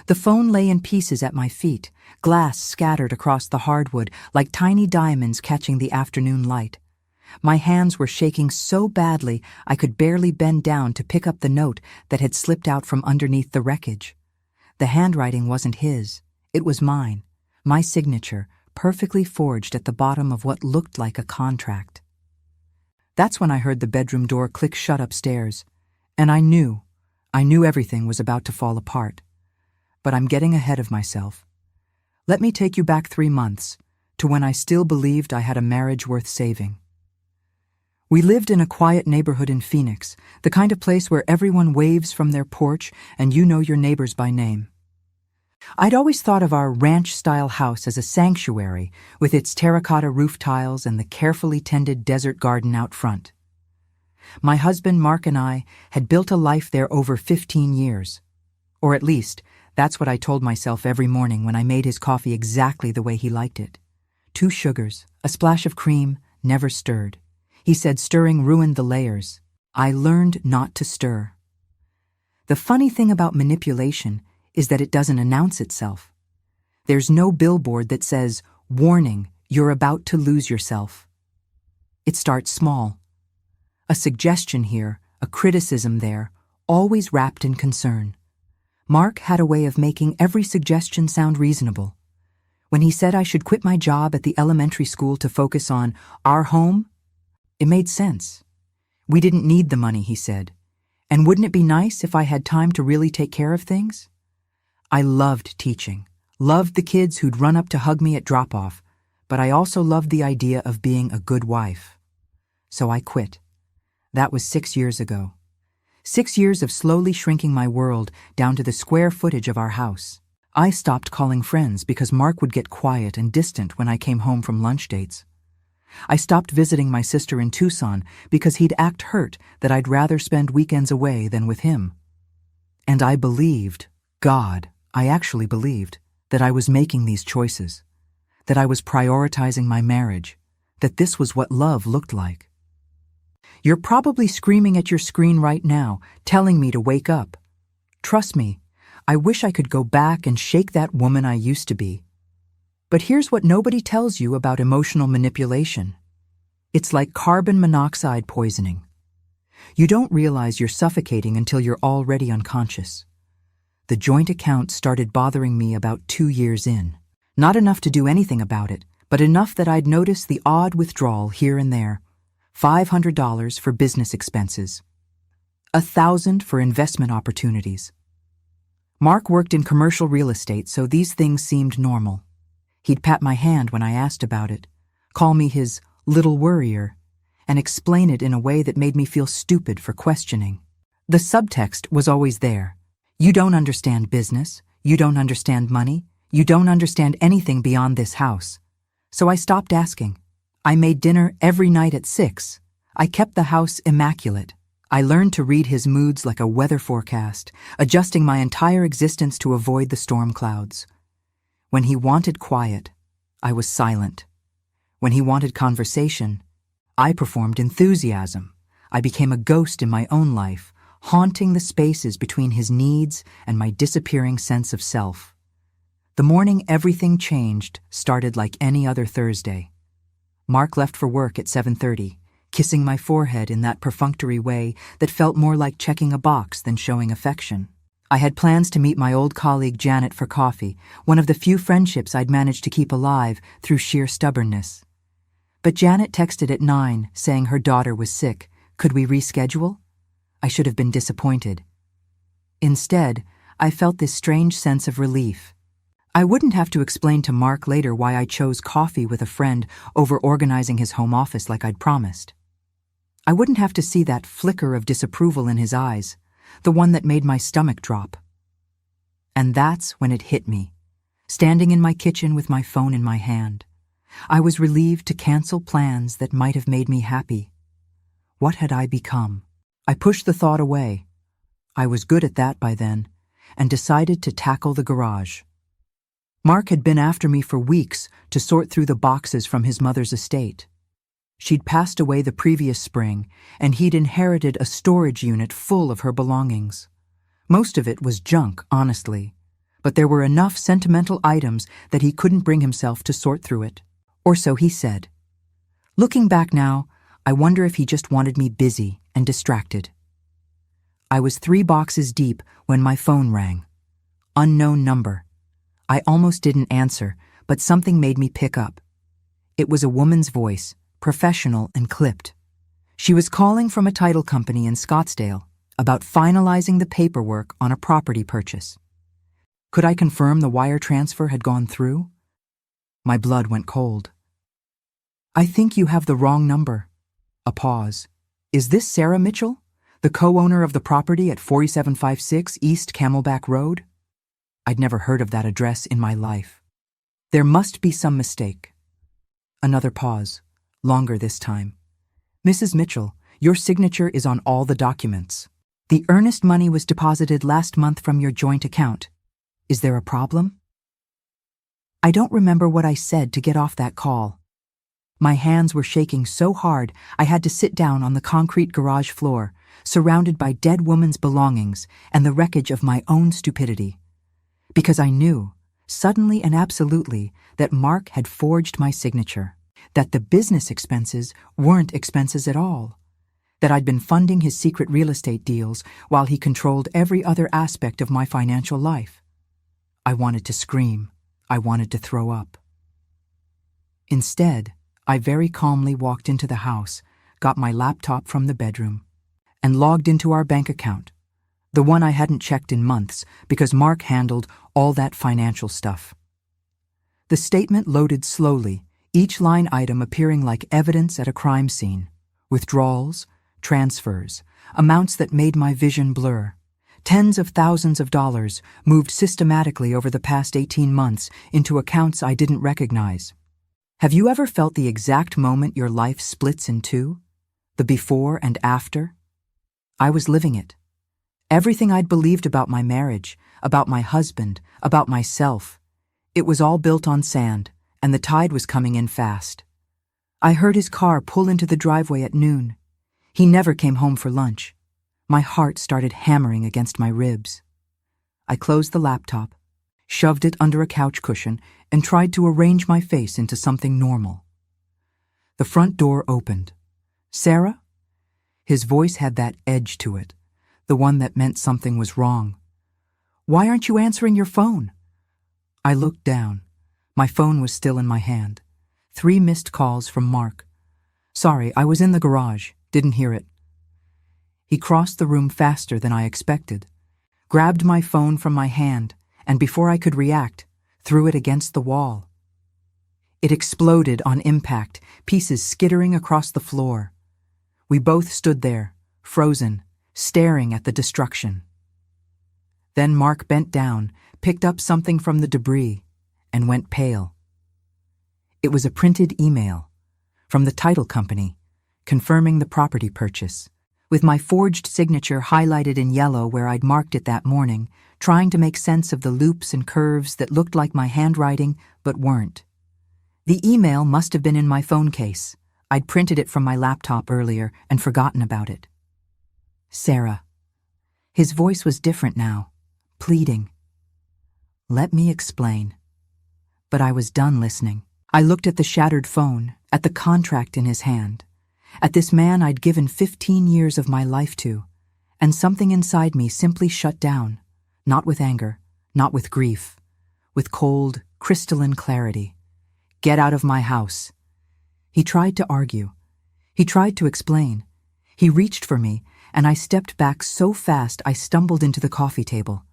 The phone lay in pieces at my feet, glass scattered across the hardwood like tiny diamonds catching the afternoon light. My hands were shaking so badly I could barely bend down to pick up the note that had slipped out from underneath the wreckage. The handwriting wasn't his, it was mine, my signature, perfectly forged at the bottom of what looked like a contract. That's when I heard the bedroom door click shut upstairs, and I knew everything was about to fall apart. But I'm getting ahead of myself. Let me take you back 3 months, to when I still believed I had a marriage worth saving. We lived in a quiet neighborhood in Phoenix, the kind of place where everyone waves from their porch and you know your neighbors by name. I'd always thought of our ranch-style house as a sanctuary, with its terracotta roof tiles and the carefully tended desert garden out front. My husband, Mark, and I had built a life there over 15 years. Or at least, that's what I told myself every morning when I made his coffee exactly the way he liked it. 2 sugars, a splash of cream, never stirred. He said stirring ruined the layers. I learned not to stir. The funny thing about manipulation is that it doesn't announce itself. There's no billboard that says, "Warning, you're about to lose yourself." It starts small. A suggestion here, a criticism there, always wrapped in concern. Mark had a way of making every suggestion sound reasonable. When he said I should quit my job at the elementary school to focus on our home, it made sense. We didn't need the money, he said. And wouldn't it be nice if I had time to really take care of things? I loved teaching, loved the kids who'd run up to hug me at drop-off, but I also loved the idea of being a good wife. So I quit. That was 6 years ago. 6 years of slowly shrinking my world down to the square footage of our house. I stopped calling friends because Mark would get quiet and distant when I came home from lunch dates. I stopped visiting my sister in Tucson because he'd act hurt that I'd rather spend weekends away than with him. And I believed, God, I actually believed, that I was making these choices, that I was prioritizing my marriage, that this was what love looked like. You're probably screaming at your screen right now, telling me to wake up. Trust me, I wish I could go back and shake that woman I used to be. But here's what nobody tells you about emotional manipulation. It's like carbon monoxide poisoning. You don't realize you're suffocating until you're already unconscious. The joint account started bothering me about 2 years in. Not enough to do anything about it, but enough that I'd notice the odd withdrawal here and there. $500 for business expenses. $1,000 for investment opportunities. Mark worked in commercial real estate, so these things seemed normal. He'd pat my hand when I asked about it, call me his little worrier, and explain it in a way that made me feel stupid for questioning. The subtext was always there. You don't understand business, you don't understand money, you don't understand anything beyond this house. So I stopped asking. I made dinner every night at 6. I kept the house immaculate. I learned to read his moods like a weather forecast, adjusting my entire existence to avoid the storm clouds. When he wanted quiet, I was silent. When he wanted conversation, I performed enthusiasm. I became a ghost in my own life, haunting the spaces between his needs and my disappearing sense of self. The morning everything changed started like any other Thursday. Mark left for work at 7:30, kissing my forehead in that perfunctory way that felt more like checking a box than showing affection. I had plans to meet my old colleague Janet for coffee, one of the few friendships I'd managed to keep alive through sheer stubbornness. But Janet texted at 9, saying her daughter was sick. Could we reschedule? I should have been disappointed. Instead, I felt this strange sense of relief. I wouldn't have to explain to Mark later why I chose coffee with a friend over organizing his home office like I'd promised. I wouldn't have to see that flicker of disapproval in his eyes, the one that made my stomach drop. And that's when it hit me, standing in my kitchen with my phone in my hand. I was relieved to cancel plans that might have made me happy. What had I become? I pushed the thought away. I was good at that by then, and decided to tackle the garage. Mark had been after me for weeks to sort through the boxes from his mother's estate. She'd passed away the previous spring, and he'd inherited a storage unit full of her belongings. Most of it was junk, honestly, but there were enough sentimental items that he couldn't bring himself to sort through it. Or so he said. Looking back now, I wonder if he just wanted me busy and distracted. I was 3 boxes deep when my phone rang. Unknown number. I almost didn't answer, but something made me pick up. It was a woman's voice, professional and clipped. She was calling from a title company in Scottsdale about finalizing the paperwork on a property purchase. Could I confirm the wire transfer had gone through? My blood went cold. I think you have the wrong number. A pause. Is this Sarah Mitchell, the co-owner of the property at 4756 East Camelback Road? I'd never heard of that address in my life. There must be some mistake. Another pause, longer this time. Mrs. Mitchell, your signature is on all the documents. The earnest money was deposited last month from your joint account. Is there a problem? I don't remember what I said to get off that call. My hands were shaking so hard I had to sit down on the concrete garage floor, surrounded by dead woman's belongings and the wreckage of my own stupidity. Because I knew, suddenly and absolutely, that Mark had forged my signature, that the business expenses weren't expenses at all, that I'd been funding his secret real estate deals while he controlled every other aspect of my financial life. I wanted to scream. I wanted to throw up. Instead, I very calmly walked into the house, got my laptop from the bedroom, and logged into our bank account, the one I hadn't checked in months because Mark handled all that financial stuff. The statement loaded slowly, each line item appearing like evidence at a crime scene, withdrawals, transfers, amounts that made my vision blur. Tens of thousands of dollars moved systematically over the past 18 months into accounts I didn't recognize. Have you ever felt the exact moment your life splits in two? The before and after? I was living it. Everything I'd believed about my marriage, about my husband, about myself, it was all built on sand, and the tide was coming in fast. I heard his car pull into the driveway at noon. He never came home for lunch. My heart started hammering against my ribs. I closed the laptop, shoved it under a couch cushion, and tried to arrange my face into something normal. The front door opened. Sarah? His voice had that edge to it, the one that meant something was wrong. Why aren't you answering your phone? I looked down. My phone was still in my hand. 3 missed calls from Mark. Sorry, I was in the garage, didn't hear it. He crossed the room faster than I expected, grabbed my phone from my hand, and before I could react, threw it against the wall. It exploded on impact, pieces skittering across the floor. We both stood there, frozen, staring at the destruction. Then Mark bent down, picked up something from the debris, and went pale. It was a printed email from the title company, confirming the property purchase, with my forged signature highlighted in yellow where I'd marked it that morning, trying to make sense of the loops and curves that looked like my handwriting but weren't. The email must have been in my phone case. I'd printed it from my laptop earlier and forgotten about it. Sarah. His voice was different now, pleading. Let me explain. But I was done listening. I looked at the shattered phone, at the contract in his hand, at this man I'd given 15 years of my life to, and something inside me simply shut down, not with anger, not with grief, with cold, crystalline clarity. Get out of my house. He tried to argue. He tried to explain. He reached for me, and I stepped back so fast I stumbled into the coffee table.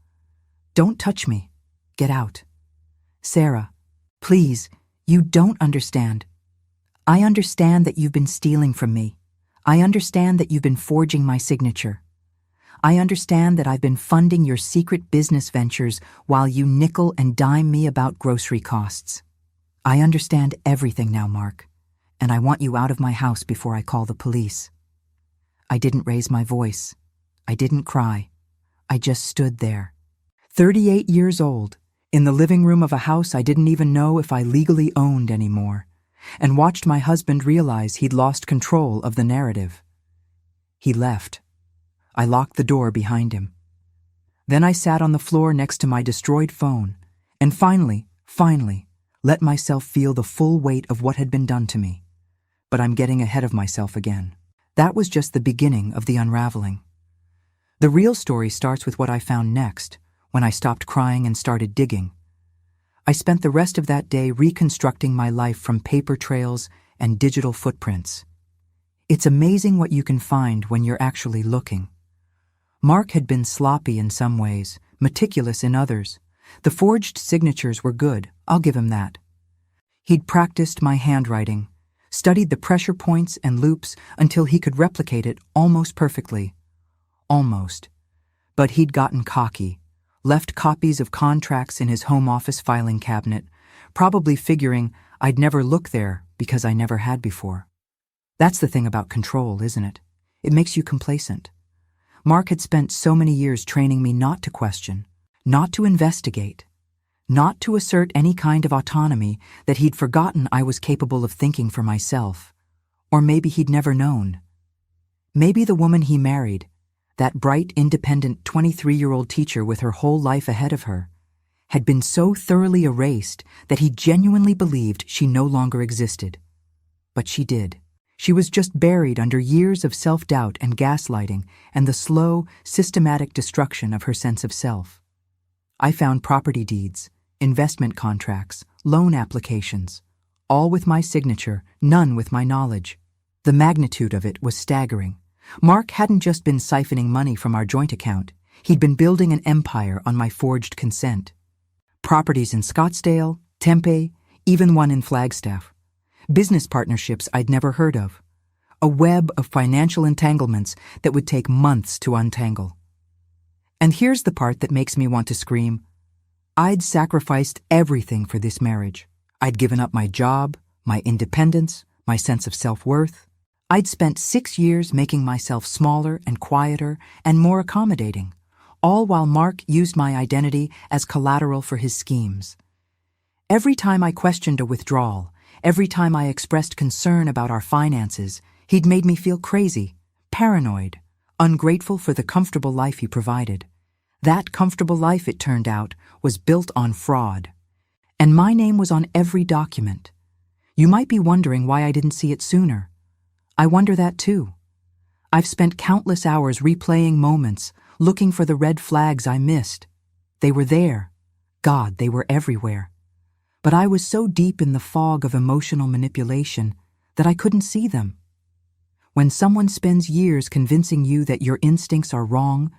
Don't touch me. Get out. Sarah, please, you don't understand. I understand that you've been stealing from me. I understand that you've been forging my signature. I understand that I've been funding your secret business ventures while you nickel and dime me about grocery costs. I understand everything now, Mark, and I want you out of my house before I call the police. I didn't raise my voice. I didn't cry. I just stood there. 38 years old, in the living room of a house I didn't even know if I legally owned anymore, and watched my husband realize he'd lost control of the narrative. He left. I locked the door behind him. Then I sat on the floor next to my destroyed phone, and finally, let myself feel the full weight of what had been done to me. But I'm getting ahead of myself again. That was just the beginning of the unraveling. The real story starts with what I found next, when I stopped crying and started digging. I spent the rest of that day reconstructing my life from paper trails and digital footprints. It's amazing what you can find when you're actually looking. Mark had been sloppy in some ways, meticulous in others. The forged signatures were good, I'll give him that. He'd practiced my handwriting, studied the pressure points and loops until he could replicate it almost perfectly. Almost. But he'd gotten cocky, left copies of contracts in his home office filing cabinet, probably figuring I'd never look there because I never had before. That's the thing about control, isn't it? It makes you complacent. Mark had spent so many years training me not to question, not to investigate, not to assert any kind of autonomy that he'd forgotten I was capable of thinking for myself. Or maybe he'd never known. Maybe the woman he married, that bright, independent 23-year-old teacher with her whole life ahead of her, had been so thoroughly erased that he genuinely believed she no longer existed. But she did. She was just buried under years of self-doubt and gaslighting and the slow, systematic destruction of her sense of self. I found property deeds, investment contracts, loan applications, all with my signature, none with my knowledge. The magnitude of it was staggering. Mark hadn't just been siphoning money from our joint account. He'd been building an empire on my forged consent. Properties in Scottsdale, Tempe, even one in Flagstaff. Business partnerships I'd never heard of. A web of financial entanglements that would take months to untangle. And here's the part that makes me want to scream. I'd sacrificed everything for this marriage. I'd given up my job, my independence, my sense of self-worth. I'd spent 6 years making myself smaller and quieter and more accommodating, all while Mark used my identity as collateral for his schemes. Every time I questioned a withdrawal, every time I expressed concern about our finances, he'd made me feel crazy, paranoid, ungrateful for the comfortable life he provided. That comfortable life, it turned out, was built on fraud. And my name was on every document. You might be wondering why I didn't see it sooner. I wonder that too. I've spent countless hours replaying moments, looking for the red flags I missed. They were there. God, they were everywhere. But I was so deep in the fog of emotional manipulation that I couldn't see them. When someone spends years convincing you that your instincts are wrong,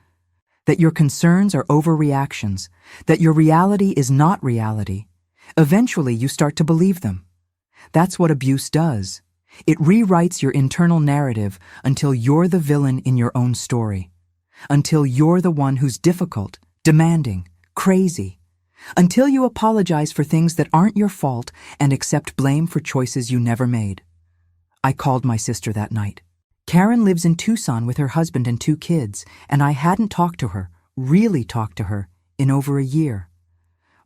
that your concerns are overreactions, that your reality is not reality, eventually you start to believe them. That's what abuse does. It rewrites your internal narrative until you're the villain in your own story, until you're the one who's difficult, demanding, crazy, until you apologize for things that aren't your fault and accept blame for choices you never made. I called my sister that night. Karen lives in Tucson with her husband and 2 kids, and I hadn't talked to her, really talked to her, in over a year.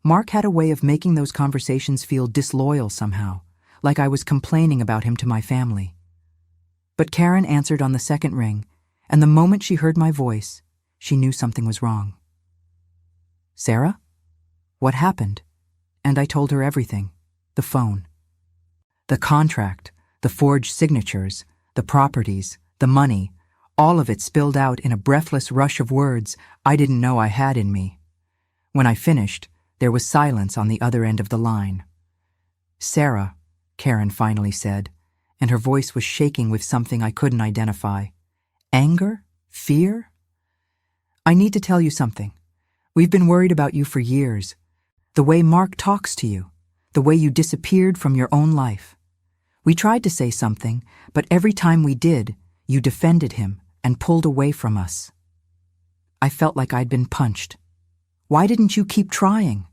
Mark had a way of making those conversations feel disloyal somehow, like I was complaining about him to my family. But Karen answered on the second ring, and the moment she heard my voice, she knew something was wrong. "Sarah? What happened?" And I told her everything. The phone. The contract, the forged signatures, the properties, the money, all of it spilled out in a breathless rush of words I didn't know I had in me. When I finished, there was silence on the other end of the line. "Sarah," Karen finally said, and her voice was shaking with something I couldn't identify. Anger? Fear? "I need to tell you something. We've been worried about you for years. The way Mark talks to you, the way you disappeared from your own life. We tried to say something, but every time we did, you defended him and pulled away from us." I felt like I'd been punched. "Why didn't you keep trying?"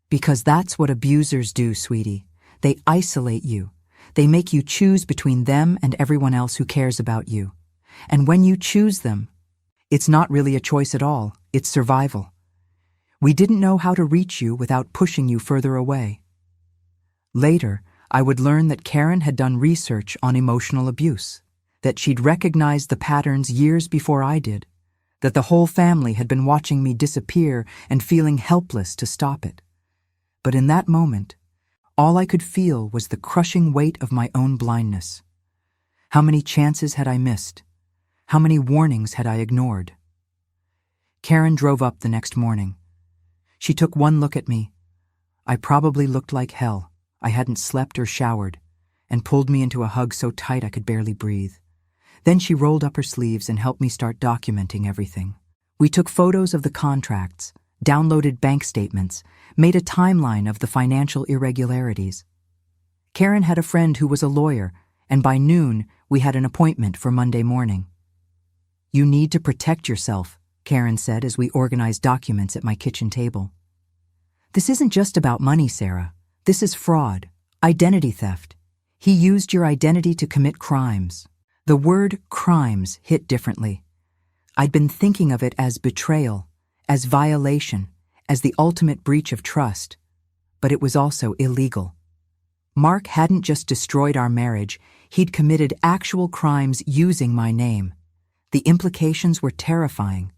"Because that's what abusers do, sweetie. They isolate you. They make you choose between them and everyone else who cares about you. And when you choose them, it's not really a choice at all, it's survival. We didn't know how to reach you without pushing you further away." Later, I would learn that Karen had done research on emotional abuse, that she'd recognized the patterns years before I did, that the whole family had been watching me disappear and feeling helpless to stop it. But in that moment, all I could feel was the crushing weight of my own blindness. How many chances had I missed? How many warnings had I ignored? Karen drove up the next morning. She took one look at me. I probably looked like hell. I hadn't slept or showered, and pulled me into a hug so tight I could barely breathe. Then she rolled up her sleeves and helped me start documenting everything. We took photos of the contracts, downloaded bank statements, made a timeline of the financial irregularities. Karen had a friend who was a lawyer, and by noon, we had an appointment for Monday morning. "You need to protect yourself," Karen said as we organized documents at my kitchen table. "This isn't just about money, Sarah. This is fraud, identity theft. He used your identity to commit crimes." The word crimes hit differently. I'd been thinking of it as betrayal, as violation, as the ultimate breach of trust, but it was also illegal. Mark hadn't just destroyed our marriage, he'd committed actual crimes using my name. The implications were terrifying.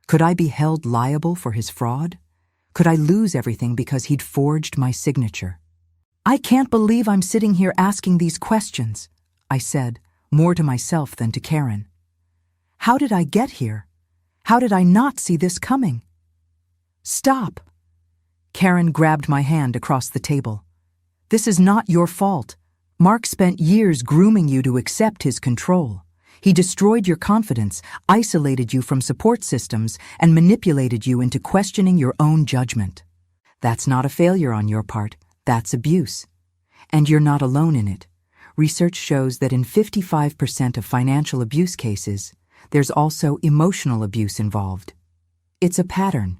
Could I be held liable for his fraud? Could I lose everything because he'd forged my signature? "I can't believe I'm sitting here asking these questions," I said, more to myself than to Karen. "How did I get here? How did I not see this coming?" "Stop!" Karen grabbed my hand across the table. "This is not your fault. Mark spent years grooming you to accept his control. He destroyed your confidence, isolated you from support systems, and manipulated you into questioning your own judgment. That's not a failure on your part. That's abuse. And you're not alone in it. Research shows that in 55% of financial abuse cases, there's also emotional abuse involved. It's a pattern.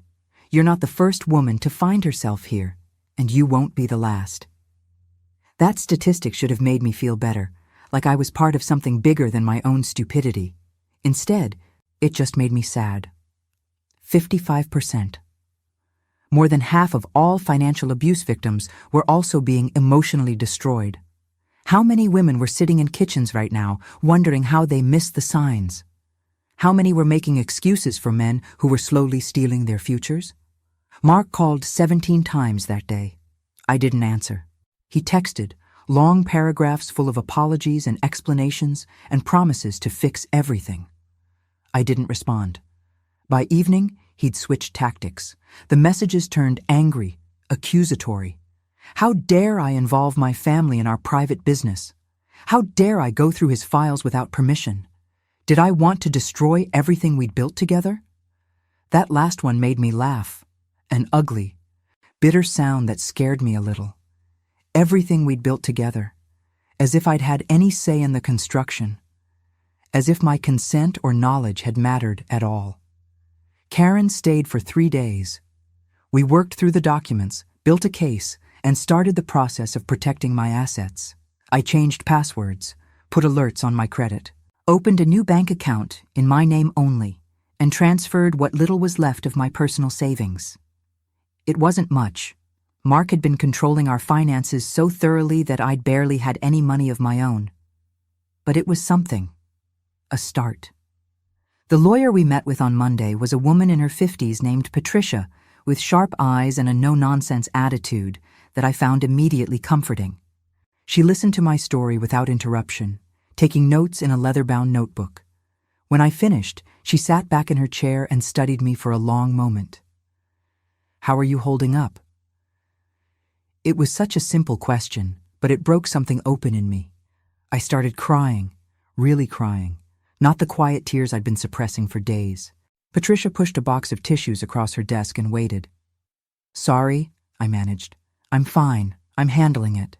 You're not the first woman to find herself here, and you won't be the last." That statistic should have made me feel better, like I was part of something bigger than my own stupidity. Instead, it just made me sad. 55%. More than half of all financial abuse victims were also being emotionally destroyed. How many women were sitting in kitchens right now, wondering how they missed the signs? How many were making excuses for men who were slowly stealing their futures? Mark called 17 times that day. I didn't answer. He texted, long paragraphs full of apologies and explanations and promises to fix everything. I didn't respond. By evening, he'd switched tactics. The messages turned angry, accusatory. How dare I involve my family in our private business? How dare I go through his files without permission? Did I want to destroy everything we'd built together? That last one made me laugh, an ugly, bitter sound that scared me a little. Everything we'd built together, as if I'd had any say in the construction, as if my consent or knowledge had mattered at all. Karen stayed for 3 days. We worked through the documents, built a case, and started the process of protecting my assets. I changed passwords, put alerts on my credit, opened a new bank account in my name only, and transferred what little was left of my personal savings. It wasn't much. Mark had been controlling our finances so thoroughly that I'd barely had any money of my own. But it was something. A start. The lawyer we met with on Monday was a woman in her 50s named Patricia, with sharp eyes and a no-nonsense attitude that I found immediately comforting. She listened to my story without interruption, taking notes in a leather-bound notebook. When I finished, she sat back in her chair and studied me for a long moment. "How are you holding up?" It was such a simple question, but it broke something open in me. I started crying, really crying, not the quiet tears I'd been suppressing for days. Patricia pushed a box of tissues across her desk and waited. "Sorry," I managed. "I'm fine. I'm handling it."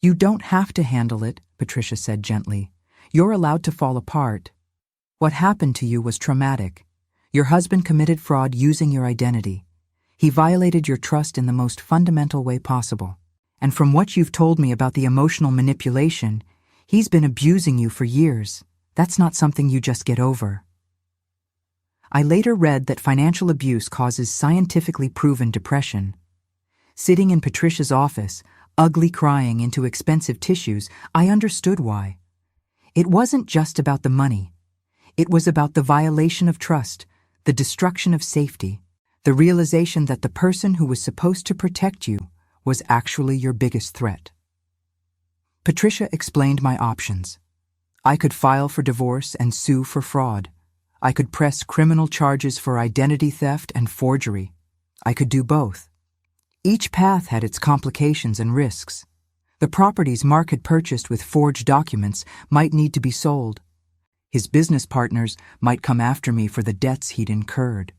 "You don't have to handle it," Patricia said gently. "You're allowed to fall apart. What happened to you was traumatic. Your husband committed fraud using your identity. He violated your trust in the most fundamental way possible. And from what you've told me about the emotional manipulation, he's been abusing you for years. That's not something you just get over." I later read that financial abuse causes scientifically proven depression. Sitting in Patricia's office, ugly crying into expensive tissues, I understood why. It wasn't just about the money. It was about the violation of trust, the destruction of safety, the realization that the person who was supposed to protect you was actually your biggest threat. Patricia explained my options. I could file for divorce and sue for fraud. I could press criminal charges for identity theft and forgery. I could do both. Each path had its complications and risks. The properties Mark had purchased with forged documents might need to be sold. His business partners might come after me for the debts he'd incurred.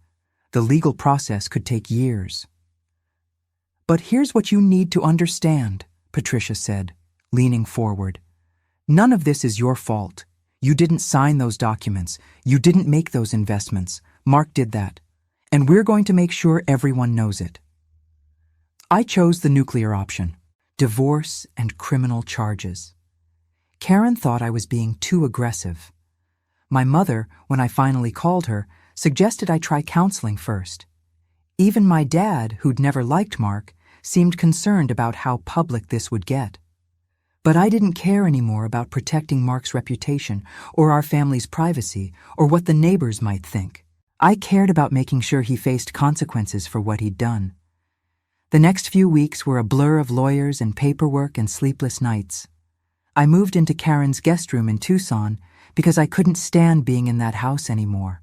The legal process could take years. "But here's what you need to understand," Patricia said, leaning forward. "None of this is your fault. You didn't sign those documents. You didn't make those investments. Mark did that. And we're going to make sure everyone knows it." I chose the nuclear option: divorce and criminal charges. Karen thought I was being too aggressive. My mother, when I finally called her, suggested I try counseling first. Even my dad, who'd never liked Mark, seemed concerned about how public this would get. But I didn't care anymore about protecting Mark's reputation or our family's privacy or what the neighbors might think. I cared about making sure he faced consequences for what he'd done. The next few weeks were a blur of lawyers and paperwork and sleepless nights. I moved into Karen's guest room in Tucson because I couldn't stand being in that house anymore.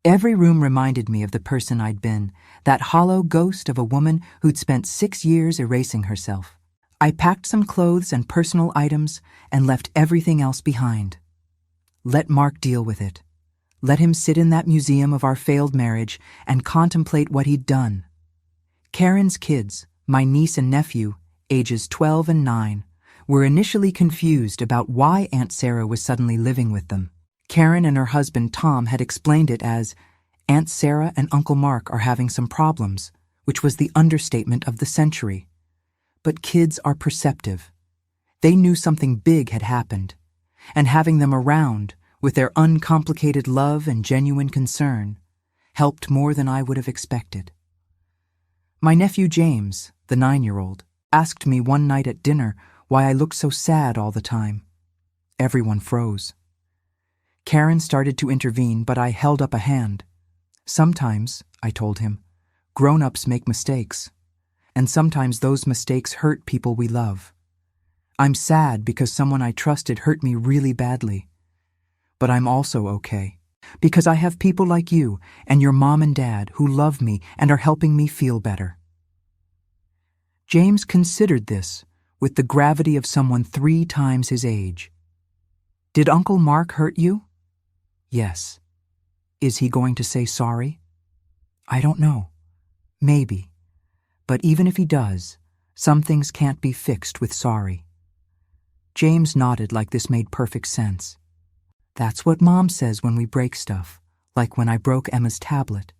Every room reminded me of the person I'd been, that hollow ghost of a woman who'd spent 6 years erasing herself. I packed some clothes and personal items and left everything else behind. Let Mark deal with it. Let him sit in that museum of our failed marriage and contemplate what he'd done. Karen's kids, my niece and nephew, ages 12 and 9, were initially confused about why Aunt Sarah was suddenly living with them. Karen and her husband Tom had explained it as, "Aunt Sarah and Uncle Mark are having some problems," which was the understatement of the century. But kids are perceptive. They knew something big had happened, and having them around, with their uncomplicated love and genuine concern, helped more than I would have expected. My nephew James, the 9-year-old, asked me one night at dinner why I looked so sad all the time. Everyone froze. Karen started to intervene, but I held up a hand. "Sometimes," I told him, "grown-ups make mistakes, and sometimes those mistakes hurt people we love. I'm sad because someone I trusted hurt me really badly. But I'm also okay, because I have people like you and your mom and dad who love me and are helping me feel better." James considered this with the gravity of someone 3 times his age. "Did Uncle Mark hurt you?" "Yes." "Is he going to say sorry?" "I don't know. Maybe. But even if he does, some things can't be fixed with sorry." James nodded like this made perfect sense. "That's what Mom says when we break stuff, like when I broke Emma's tablet."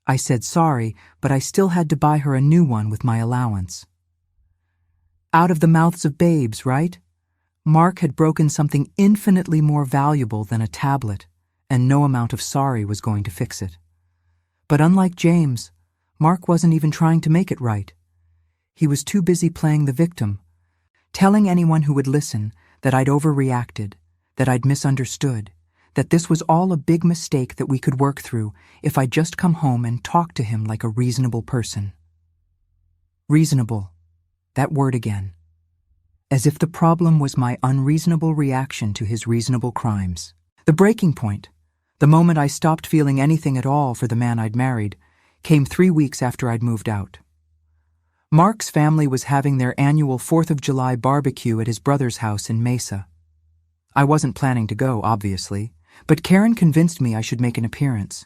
I said sorry, but I still had to buy her a new one with my allowance. Out of the mouths of babes, right? Mark had broken something infinitely more valuable than a tablet, and no amount of sorry was going to fix it. But unlike James, Mark wasn't even trying to make it right. He was too busy playing the victim, telling anyone who would listen that I'd overreacted, that I'd misunderstood, that this was all a big mistake that we could work through if I'd just come home and talk to him like a reasonable person. Reasonable. That word again. As if the problem was my unreasonable reaction to his reasonable crimes. The breaking point, the moment I stopped feeling anything at all for the man I'd married, came 3 weeks after I'd moved out. Mark's family was having their annual 4th of July barbecue at his brother's house in Mesa. I wasn't planning to go, obviously, but Karen convinced me I should make an appearance,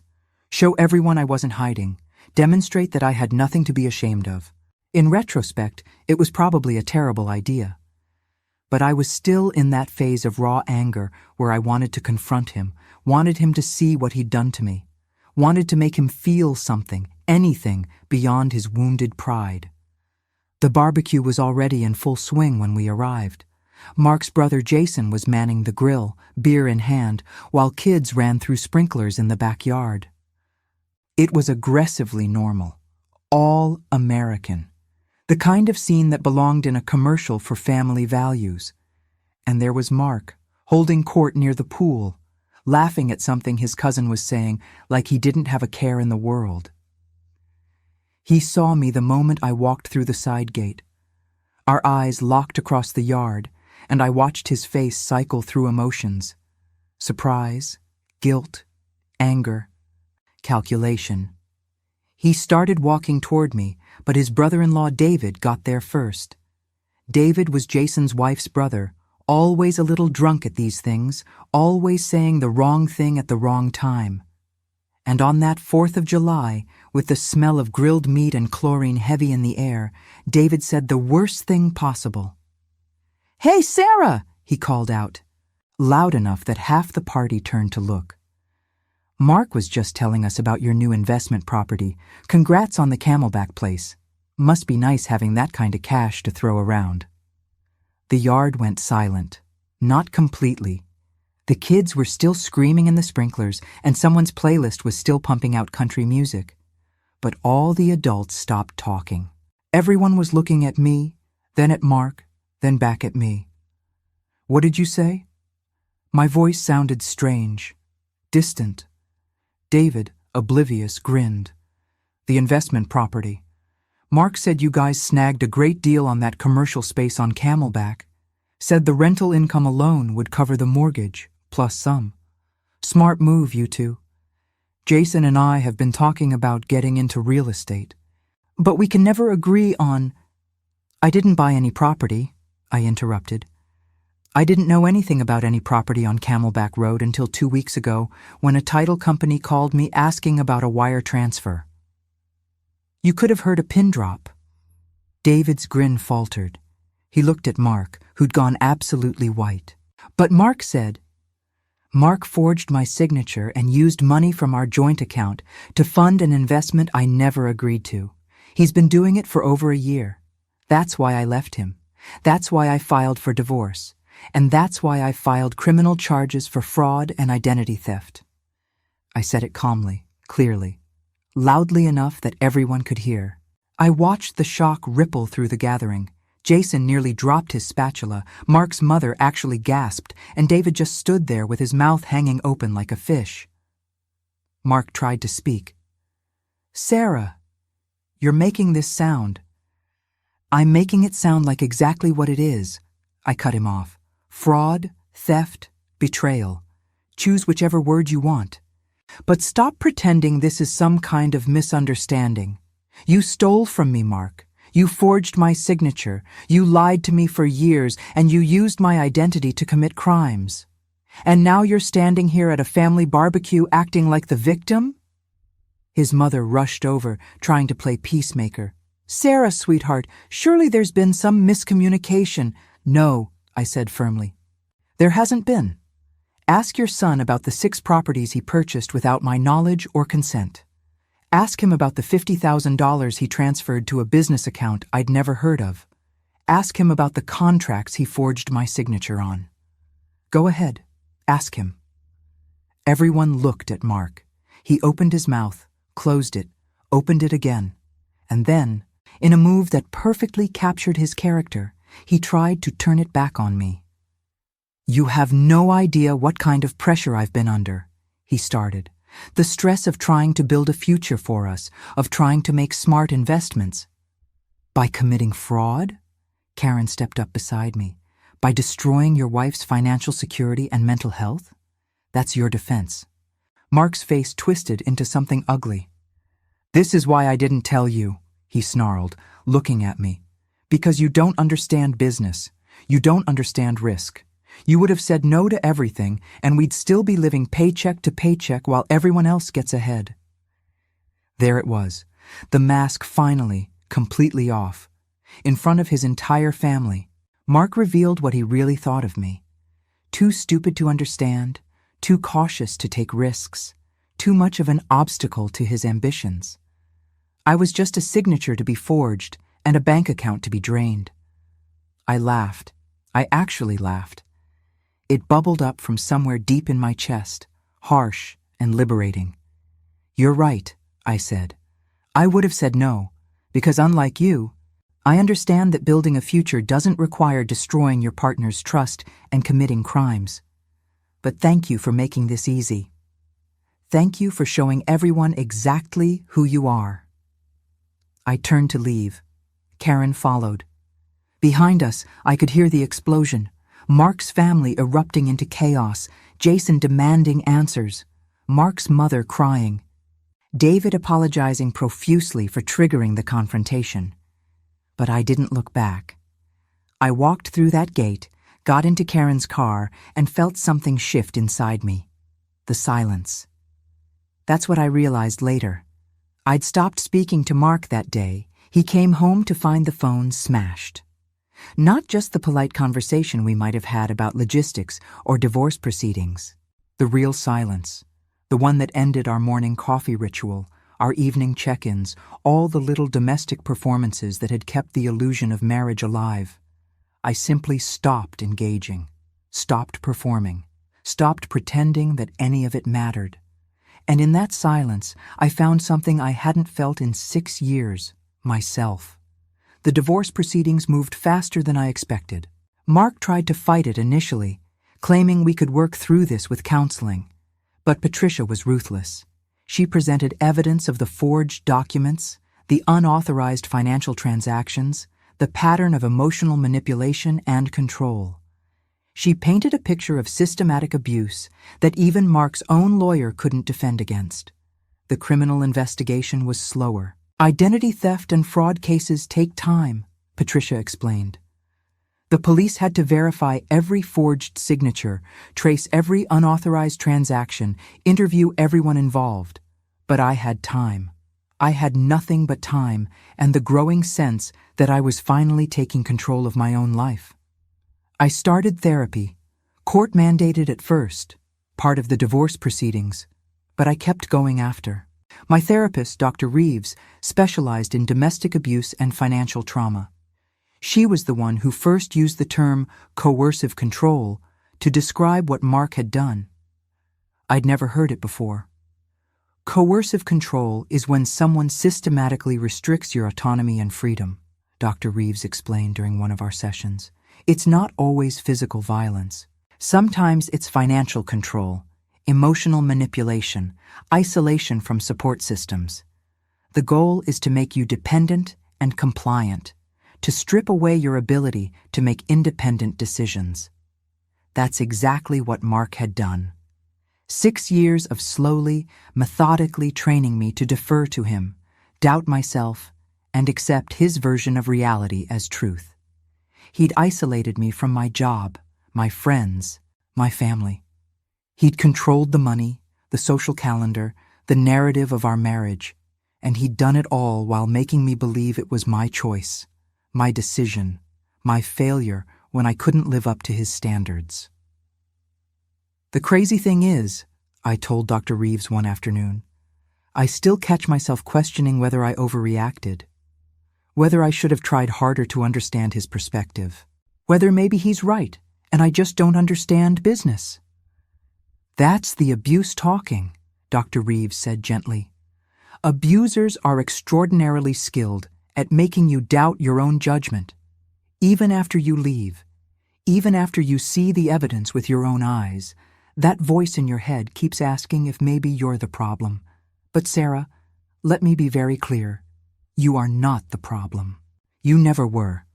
show everyone I wasn't hiding, demonstrate that I had nothing to be ashamed of. In retrospect, it was probably a terrible idea. But I was still in that phase of raw anger where I wanted to confront him, wanted him to see what he'd done to me, wanted to make him feel something, anything, beyond his wounded pride. The barbecue was already in full swing when we arrived. Mark's brother Jason was manning the grill, beer in hand, while kids ran through sprinklers in the backyard. It was aggressively normal, all American, the kind of scene that belonged in a commercial for family values. And there was Mark, holding court near the pool, laughing at something his cousin was saying, like he didn't have a care in the world. He saw me the moment I walked through the side gate. Our eyes locked across the yard, and I watched his face cycle through emotions: surprise, guilt, anger, calculation. He started walking toward me, but his brother-in-law David got there first. David was Jason's wife's brother, always a little drunk at these things, always saying the wrong thing at the wrong time. And on that 4th of July, with the smell of grilled meat and chlorine heavy in the air, David said the worst thing possible. "Hey, Sarah!" he called out, loud enough that half the party turned to look. "Mark was just telling us about your new investment property. Congrats on the Camelback place. Must be nice having that kind of cash to throw around." The yard went silent. Not completely. The kids were still screaming in the sprinklers, and someone's playlist was still pumping out country music. But all the adults stopped talking. Everyone was looking at me, then at Mark, then back at me. "What did you say?" My voice sounded strange, distant. David, oblivious, grinned. "The investment property. Mark said you guys snagged a great deal on that commercial space on Camelback. Said the rental income alone would cover the mortgage, plus some. Smart move, you two. Jason and I have been talking about getting into real estate. But we can never agree on—" "I didn't buy any property," I interrupted. "I didn't know anything about any property on Camelback Road until 2 weeks ago when a title company called me asking about a wire transfer." "You could have heard a pin drop." David's grin faltered. He looked at Mark, who'd gone absolutely white. "But Mark said—" "Mark forged my signature and used money from our joint account to fund an investment I never agreed to. He's been doing it for over a year. That's why I left him. That's why I filed for divorce. And that's why I filed criminal charges for fraud and identity theft." I said it calmly, clearly, loudly enough that everyone could hear. I watched the shock ripple through the gathering. Jason nearly dropped his spatula, Mark's mother actually gasped, and David just stood there with his mouth hanging open like a fish. Mark tried to speak. "Sarah, you're making this sound." "I'm making it sound like exactly what it is," I cut him off. "Fraud, theft, betrayal. Choose whichever word you want. But stop pretending this is some kind of misunderstanding. You stole from me, Mark. You forged my signature. You lied to me for years, and you used my identity to commit crimes. And now you're standing here at a family barbecue acting like the victim?" His mother rushed over, trying to play peacemaker. "Sarah, sweetheart, surely there's been some miscommunication." "No," I said firmly. "There hasn't been. Ask your son about the 6 properties he purchased without my knowledge or consent. Ask him about the $50,000 he transferred to a business account I'd never heard of. Ask him about the contracts he forged my signature on. Go ahead, ask him." Everyone looked at Mark. He opened his mouth, closed it, opened it again, and then, in a move that perfectly captured his character, he tried to turn it back on me. "You have no idea what kind of pressure I've been under," he started. "The stress of trying to build a future for us, of trying to make smart investments." "By committing fraud?" Karen stepped up beside me. "By destroying your wife's financial security and mental health? That's your defense." Mark's face twisted into something ugly. "This is why I didn't tell you," he snarled, looking at me. "Because you don't understand business. You don't understand risk. You would have said no to everything, and we'd still be living paycheck to paycheck while everyone else gets ahead." There it was, the mask finally, completely off. In front of his entire family, Mark revealed what he really thought of me. Too stupid to understand, too cautious to take risks, too much of an obstacle to his ambitions. I was just a signature to be forged and a bank account to be drained. I laughed. I actually laughed. It bubbled up from somewhere deep in my chest, harsh and liberating. "You're right," I said. "I would have said no, because unlike you, I understand that building a future doesn't require destroying your partner's trust and committing crimes. but thank you for making this easy. Thank you for showing everyone exactly who you are." I turned to leave. Karen followed. Behind us, I could hear the explosion. Mark's family erupting into chaos, Jason demanding answers, Mark's mother crying, David apologizing profusely for triggering the confrontation. But I didn't look back. I walked through that gate, got into Karen's car, and felt something shift inside me. The silence. That's what I realized later. I'd stopped speaking to Mark that day. He came home to find the phone smashed. Not just the polite conversation we might have had about logistics or divorce proceedings. The real silence. The one that ended our morning coffee ritual, our evening check-ins, all the little domestic performances that had kept the illusion of marriage alive. I simply stopped engaging, stopped performing, stopped pretending that any of it mattered. And in that silence, I found something I hadn't felt in 6 years, myself. The divorce proceedings moved faster than I expected. Mark tried to fight it initially, claiming we could work through this with counseling. But Patricia was ruthless. She presented evidence of the forged documents, the unauthorized financial transactions, the pattern of emotional manipulation and control. She painted a picture of systematic abuse that even Mark's own lawyer couldn't defend against. The criminal investigation was slower. Identity theft and fraud cases take time, Patricia explained. The police had to verify every forged signature, trace every unauthorized transaction, interview everyone involved. But I had time. I had nothing but time and the growing sense that I was finally taking control of my own life. I started therapy, court-mandated at first, part of the divorce proceedings, but I kept going after. My therapist, Dr. Reeves, specialized in domestic abuse and financial trauma. She was the one who first used the term coercive control to describe what Mark had done. I'd never heard it before. Coercive control is when someone systematically restricts your autonomy and freedom, Dr. Reeves explained during one of our sessions. It's not always physical violence. Sometimes it's financial control, emotional manipulation, isolation from support systems. The goal is to make you dependent and compliant, to strip away your ability to make independent decisions. That's exactly what Mark had done. 6 years of slowly, methodically training me to defer to him, doubt myself, and accept his version of reality as truth. He'd isolated me from my job, my friends, my family. He'd controlled the money, the social calendar, the narrative of our marriage, and he'd done it all while making me believe it was my choice, my decision, my failure when I couldn't live up to his standards. The crazy thing is, I told Dr. Reeves one afternoon, I still catch myself questioning whether I overreacted, whether I should have tried harder to understand his perspective, whether maybe he's right and I just don't understand business. That's the abuse talking, Dr. Reeves said gently. Abusers are extraordinarily skilled at making you doubt your own judgment, even after you leave, even after you see the evidence with your own eyes. That voice in your head keeps asking if maybe you're the problem. But Sarah, let me be very clear. You are not the problem. You never were.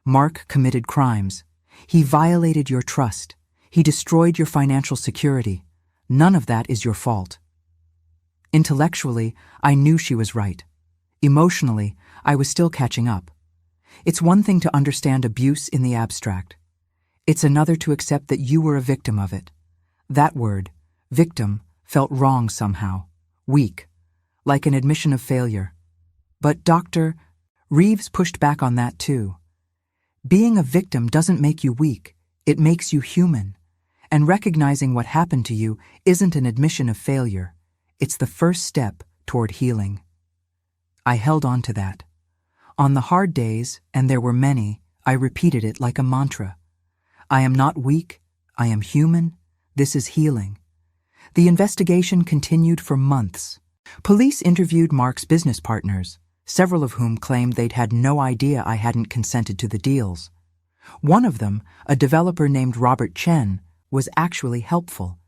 Mark committed crimes. He violated your trust. He destroyed your financial security. None of that is your fault. Intellectually, I knew she was right. Emotionally, I was still catching up. It's one thing to understand abuse in the abstract. It's another to accept that you were a victim of it. That word, victim, felt wrong somehow, weak, like an admission of failure. But Dr. Reeves pushed back on that too. Being a victim doesn't make you weak, it makes you human. And recognizing what happened to you isn't an admission of failure. It's the first step toward healing. I held on to that. On the hard days, and there were many, I repeated it like a mantra. I am not weak, I am human, this is healing. The investigation continued for months. Police interviewed Mark's business partners, several of whom claimed they'd had no idea I hadn't consented to the deals. One of them, a developer named Robert Chen, was actually helpful.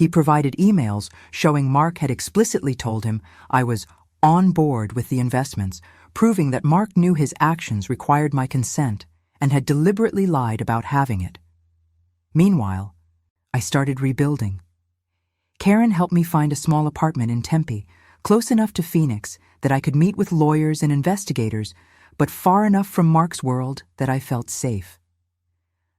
He provided emails showing Mark had explicitly told him I was on board with the investments, proving that Mark knew his actions required my consent and had deliberately lied about having it. Meanwhile, I started rebuilding. Karen helped me find a small apartment in Tempe, close enough to Phoenix that I could meet with lawyers and investigators, but far enough from Mark's world that I felt safe.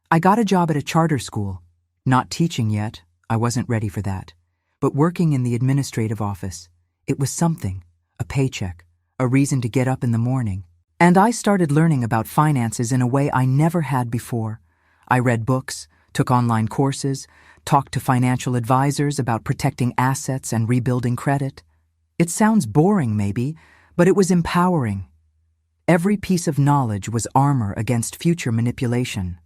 I got a job at a charter school, not teaching yet, I wasn't ready for that, but working in the administrative office. It was something, a paycheck, a reason to get up in the morning. And I started learning about finances in a way I never had before. I read books, took online courses, talked to financial advisors about protecting assets and rebuilding credit. It sounds boring maybe, but it was empowering. Every piece of knowledge was armor against future manipulation.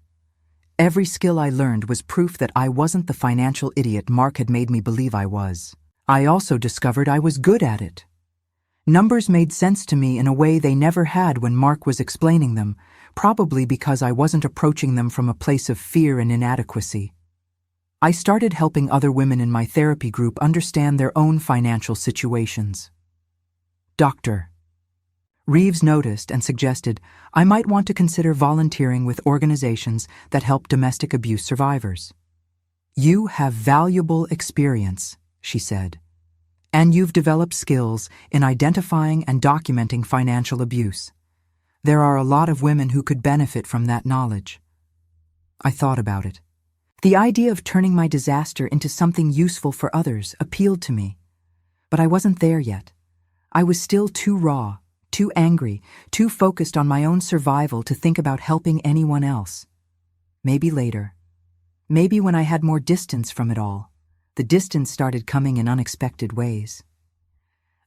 Every skill I learned was proof that I wasn't the financial idiot Mark had made me believe I was. I also discovered I was good at it. Numbers made sense to me in a way they never had when Mark was explaining them, probably because I wasn't approaching them from a place of fear and inadequacy. I started helping other women in my therapy group understand their own financial situations. Doctor. Reeves noticed and suggested I might want to consider volunteering with organizations that help domestic abuse survivors. You have valuable experience, she said, and you've developed skills in identifying and documenting financial abuse. There are a lot of women who could benefit from that knowledge. I thought about it. The idea of turning my disaster into something useful for others appealed to me. But I wasn't there yet. I was still too raw, too angry, too focused on my own survival to think about helping anyone else. Maybe later. Maybe when I had more distance from it all. The distance started coming in unexpected ways.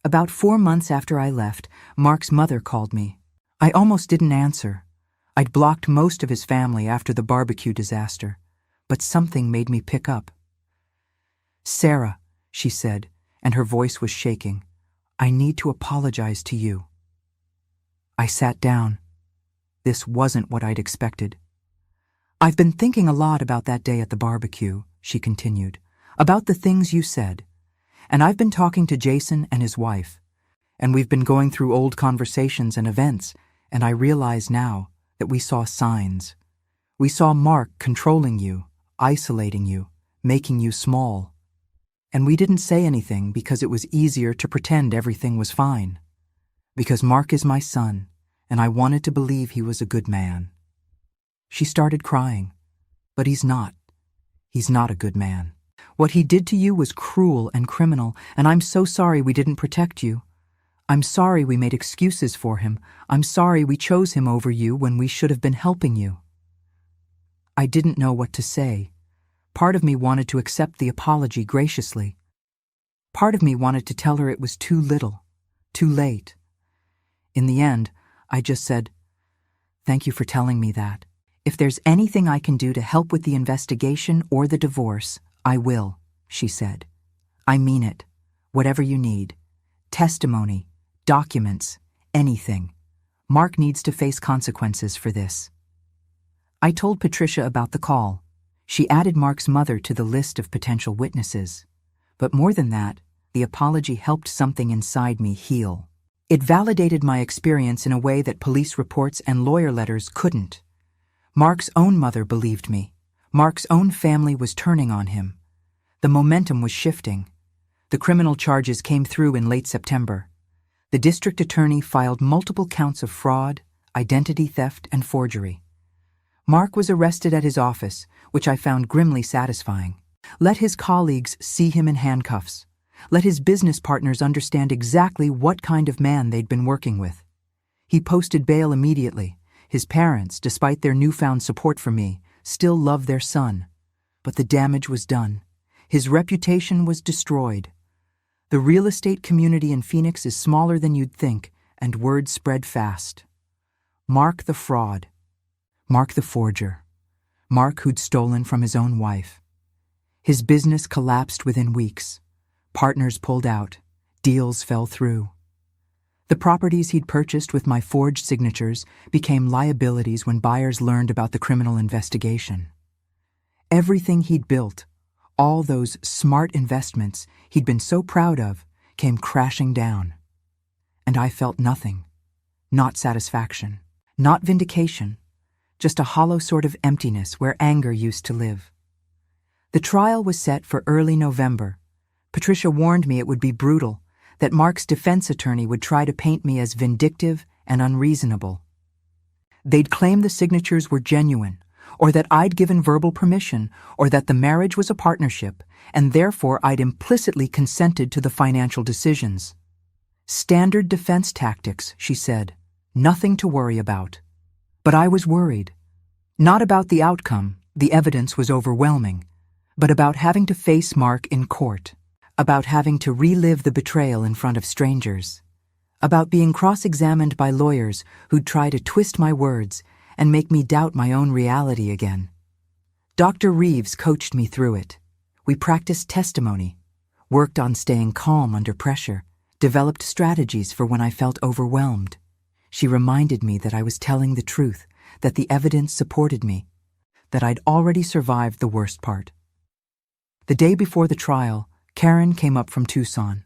About 4 months after I left, Mark's mother called me. I almost didn't answer. I'd blocked most of his family after the barbecue disaster, but something made me pick up. "Sarah," she said, and her voice was shaking, "I need to apologize to you." I sat down. This wasn't what I'd expected. "I've been thinking a lot about that day at the barbecue," she continued, "about the things you said. And I've been talking to Jason and his wife. And we've been going through old conversations and events, and I realize now that we saw signs. We saw Mark controlling you, isolating you, making you small. And we didn't say anything because it was easier to pretend everything was fine. Because Mark is my son, and I wanted to believe he was a good man." She started crying. "But he's not. He's not a good man. What he did to you was cruel and criminal, and I'm so sorry we didn't protect you. I'm sorry we made excuses for him. I'm sorry we chose him over you when we should have been helping you." I didn't know what to say. Part of me wanted to accept the apology graciously. Part of me wanted to tell her it was too little, too late. In the end, I just said, "Thank you for telling me that. If there's anything I can do to help with the investigation or the divorce, I will," she said. "I mean it. Whatever you need. Testimony, documents, anything. Mark needs to face consequences for this." I told Patricia about the call. She added Mark's mother to the list of potential witnesses. But more than that, the apology helped something inside me heal. It validated my experience in a way that police reports and lawyer letters couldn't. Mark's own mother believed me. Mark's own family was turning on him. The momentum was shifting. The criminal charges came through in late September. The district attorney filed multiple counts of fraud, identity theft, and forgery. Mark was arrested at his office, which I found grimly satisfying. Let his colleagues see him in handcuffs. Let his business partners understand exactly what kind of man they'd been working with. He posted bail immediately. His parents, despite their newfound support for me, still loved their son. But the damage was done. His reputation was destroyed. The real estate community in Phoenix is smaller than you'd think, and word spread fast. Mark the fraud. Mark the forger. Mark who'd stolen from his own wife. His business collapsed within weeks. Partners pulled out. Deals fell through. The properties he'd purchased with my forged signatures became liabilities when buyers learned about the criminal investigation. Everything he'd built, All those smart investments he'd been so proud of came crashing down. And I felt nothing. Not satisfaction. Not vindication. Just a hollow sort of emptiness where anger used to live. The trial was set for early November. Patricia warned me it would be brutal, that Mark's defense attorney would try to paint me as vindictive and unreasonable. They'd claim the signatures were genuine, or that I'd given verbal permission, or that the marriage was a partnership, and therefore I'd implicitly consented to the financial decisions. Standard defense tactics, she said. Nothing to worry about. But I was worried. Not about the outcome, the evidence was overwhelming, but about having to face Mark in court, about having to relive the betrayal in front of strangers, about being cross-examined by lawyers who'd try to twist my words and make me doubt my own reality again. Dr. Reeves coached me through it. We practiced testimony, worked on staying calm under pressure, developed strategies for when I felt overwhelmed. She reminded me that I was telling the truth, that the evidence supported me, that I'd already survived the worst part. The day before the trial, Karen came up from Tucson.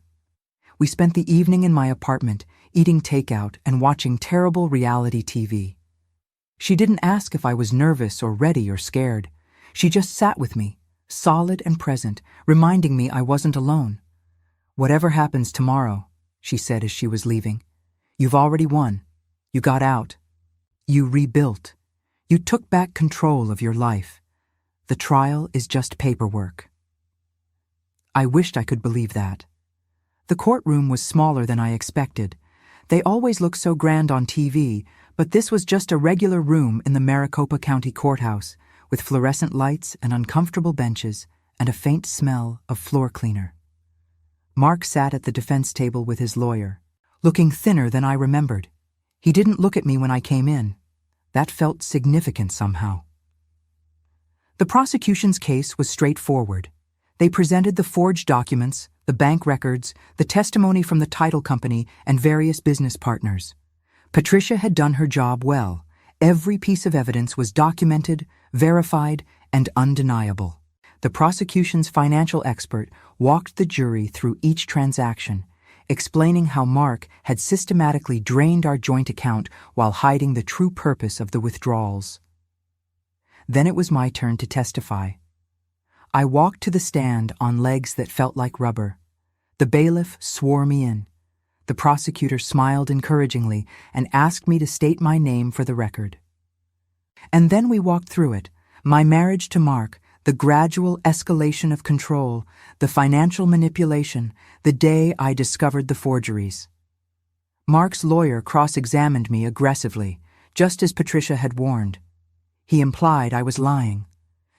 We spent the evening in my apartment, eating takeout and watching terrible reality TV. She didn't ask if I was nervous or ready or scared. She just sat with me, solid and present, reminding me I wasn't alone. "Whatever happens tomorrow," she said as she was leaving, "you've already won. You got out. You rebuilt. You took back control of your life. The trial is just paperwork." I wished I could believe that. The courtroom was smaller than I expected. They always look so grand on TV, but this was just a regular room in the Maricopa County Courthouse, with fluorescent lights and uncomfortable benches and a faint smell of floor cleaner. Mark sat at the defense table with his lawyer, looking thinner than I remembered. He didn't look at me when I came in. That felt significant somehow. The prosecution's case was straightforward. They presented the forged documents, the bank records, the testimony from the title company, and various business partners. Patricia had done her job well. Every piece of evidence was documented, verified, and undeniable. The prosecution's financial expert walked the jury through each transaction, explaining how Mark had systematically drained our joint account while hiding the true purpose of the withdrawals. Then it was my turn to testify. I walked to the stand on legs that felt like rubber. The bailiff swore me in. The prosecutor smiled encouragingly and asked me to state my name for the record. And then we walked through it, my marriage to Mark, the gradual escalation of control, the financial manipulation, the day I discovered the forgeries. Mark's lawyer cross-examined me aggressively, just as Patricia had warned. He implied I was lying,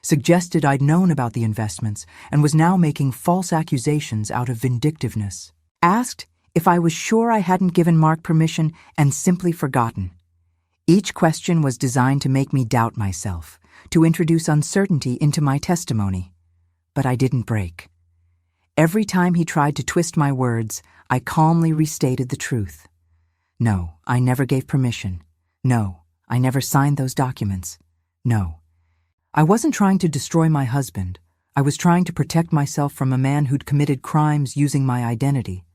suggested I'd known about the investments and was now making false accusations out of vindictiveness. Asked if I was sure I hadn't given Mark permission and simply forgotten. Each question was designed to make me doubt myself, to introduce uncertainty into my testimony. But I didn't break. Every time he tried to twist my words, I calmly restated the truth. No, I never gave permission. No, I never signed those documents. No. I wasn't trying to destroy my husband. I was trying to protect myself from a man who'd committed crimes using my identity.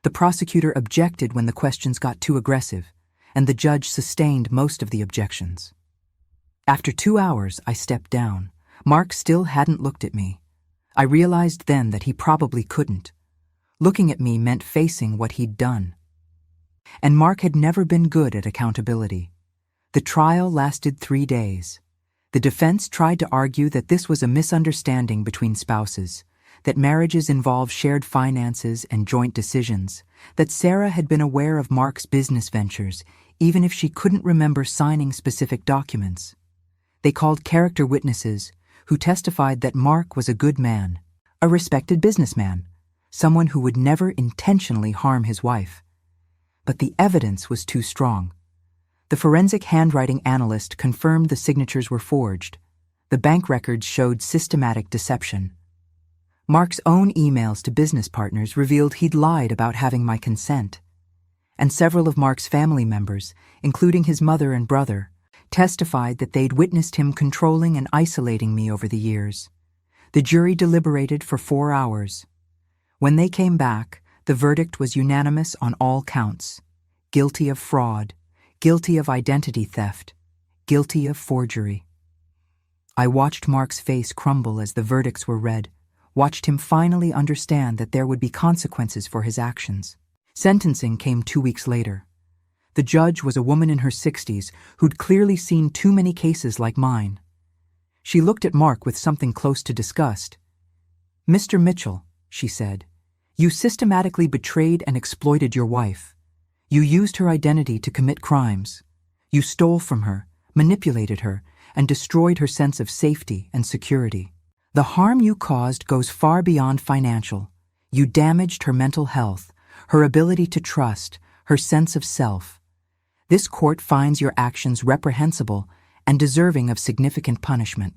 The prosecutor objected when the questions got too aggressive, and the judge sustained most of the objections. After 2 hours, I stepped down. Mark still hadn't looked at me. I realized then that he probably couldn't. Looking at me meant facing what he'd done. And Mark had never been good at accountability. The trial lasted 3 days. The defense tried to argue that this was a misunderstanding between spouses, that marriages involve shared finances and joint decisions, that Sarah had been aware of Mark's business ventures, even if she couldn't remember signing specific documents. They called character witnesses who testified that Mark was a good man, a respected businessman, someone who would never intentionally harm his wife. But the evidence was too strong. The forensic handwriting analyst confirmed the signatures were forged. The bank records showed systematic deception. Mark's own emails to business partners revealed he'd lied about having my consent. And several of Mark's family members, including his mother and brother, testified that they'd witnessed him controlling and isolating me over the years. The jury deliberated for 4 hours. When they came back, the verdict was unanimous on all counts. Guilty of fraud, guilty of identity theft, guilty of forgery. I watched Mark's face crumble as the verdicts were read, watched him finally understand that there would be consequences for his actions. Sentencing came 2 weeks later. The judge was a woman in her 60s who'd clearly seen too many cases like mine. She looked at Mark with something close to disgust. "Mr. Mitchell," she said, "you systematically betrayed and exploited your wife. You used her identity to commit crimes. You stole from her, manipulated her, and destroyed her sense of safety and security. The harm you caused goes far beyond financial. You damaged her mental health, her ability to trust, her sense of self. This court finds your actions reprehensible and deserving of significant punishment."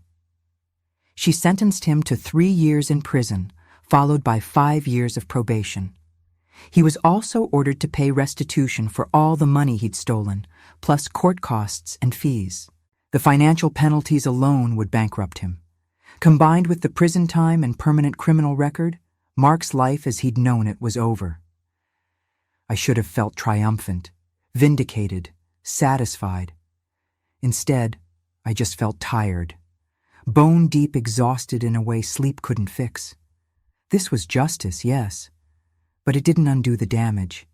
She sentenced him to 3 years in prison, followed by 5 years of probation. He was also ordered to pay restitution for all the money he'd stolen, plus court costs and fees. The financial penalties alone would bankrupt him. Combined with the prison time and permanent criminal record, Mark's life as he'd known it was over. I should have felt triumphant, vindicated, satisfied. Instead, I just felt tired, bone-deep exhausted in a way sleep couldn't fix. This was justice, yes, but it didn't undo the damage.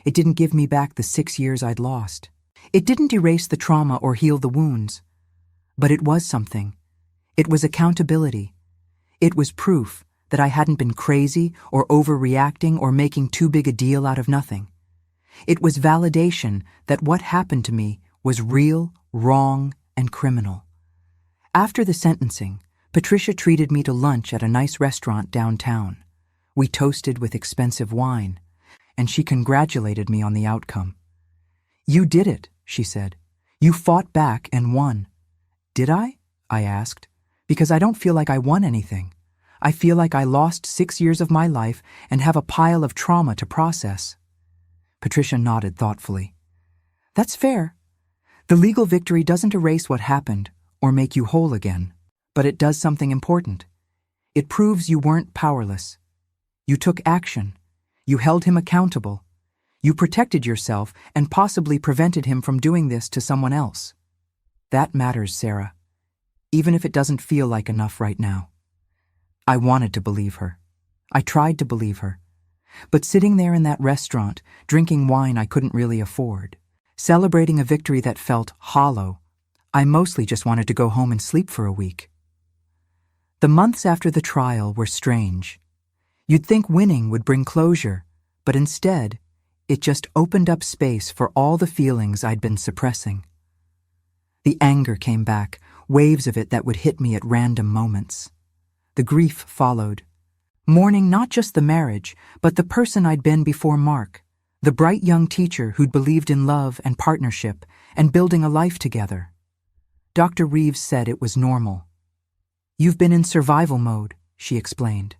It didn't give me back the 6 years I'd lost. It didn't erase the trauma or heal the wounds. But it was something. It was accountability. It was proof that I hadn't been crazy or overreacting or making too big a deal out of nothing. It was validation that what happened to me was real, wrong, and criminal. After the sentencing, Patricia treated me to lunch at a nice restaurant downtown. We toasted with expensive wine, and she congratulated me on the outcome. "You did it," she said. "You fought back and won." "Did I?" I asked, "because I don't feel like I won anything. I feel like I lost 6 years of my life and have a pile of trauma to process." Patricia nodded thoughtfully. "That's fair. The legal victory doesn't erase what happened or make you whole again, but it does something important. It proves you weren't powerless. You took action. You held him accountable. You protected yourself and possibly prevented him from doing this to someone else. That matters, Sarah, even if it doesn't feel like enough right now." I wanted to believe her. I tried to believe her. But sitting there in that restaurant, drinking wine I couldn't really afford, celebrating a victory that felt hollow, I mostly just wanted to go home and sleep for a week. The months after the trial were strange. You'd think winning would bring closure, but instead, it just opened up space for all the feelings I'd been suppressing. The anger came back, waves of it that would hit me at random moments. The grief followed. Mourning not just the marriage, but the person I'd been before Mark, the bright young teacher who'd believed in love and partnership and building a life together. Dr. Reeves said it was normal. "You've been in survival mode," she explained.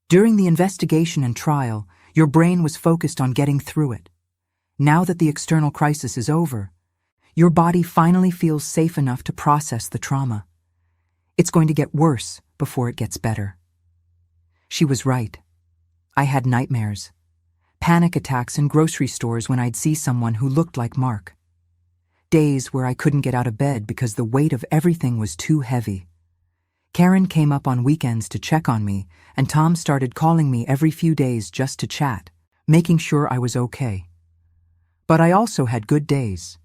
"During the investigation and trial, your brain was focused on getting through it. Now that the external crisis is over, your body finally feels safe enough to process the trauma. It's going to get worse before it gets better." She was right. I had nightmares. Panic attacks in grocery stores when I'd see someone who looked like Mark. Days where I couldn't get out of bed because the weight of everything was too heavy. Karen came up on weekends to check on me, and Tom started calling me every few days just to chat, making sure I was okay. But I also had good days.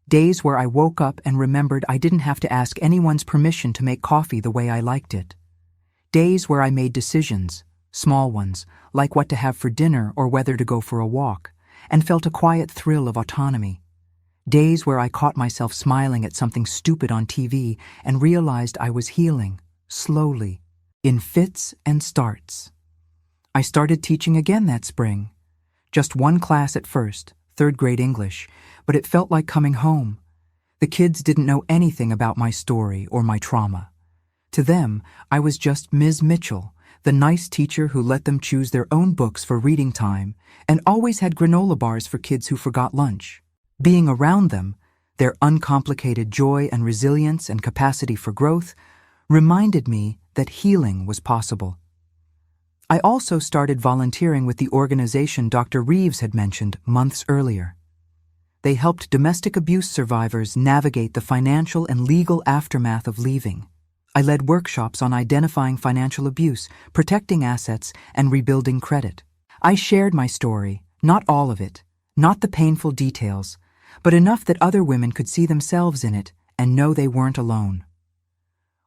Days where I woke up and remembered I didn't have to ask anyone's permission to make coffee the way I liked it. Days where I made decisions, small ones, like what to have for dinner or whether to go for a walk, and felt a quiet thrill of autonomy. Days where I caught myself smiling at something stupid on TV and realized I was healing, slowly, in fits and starts. I started teaching again that spring. Just one class at first, 3rd grade English, but it felt like coming home. The kids didn't know anything about my story or my trauma. To them, I was just Ms. Mitchell, the nice teacher who let them choose their own books for reading time and always had granola bars for kids who forgot lunch. Being around them, their uncomplicated joy and resilience and capacity for growth, reminded me that healing was possible. I also started volunteering with the organization Dr. Reeves had mentioned months earlier. They helped domestic abuse survivors navigate the financial and legal aftermath of leaving. I led workshops on identifying financial abuse, protecting assets, and rebuilding credit. I shared my story, not all of it, not the painful details, but enough that other women could see themselves in it and know they weren't alone.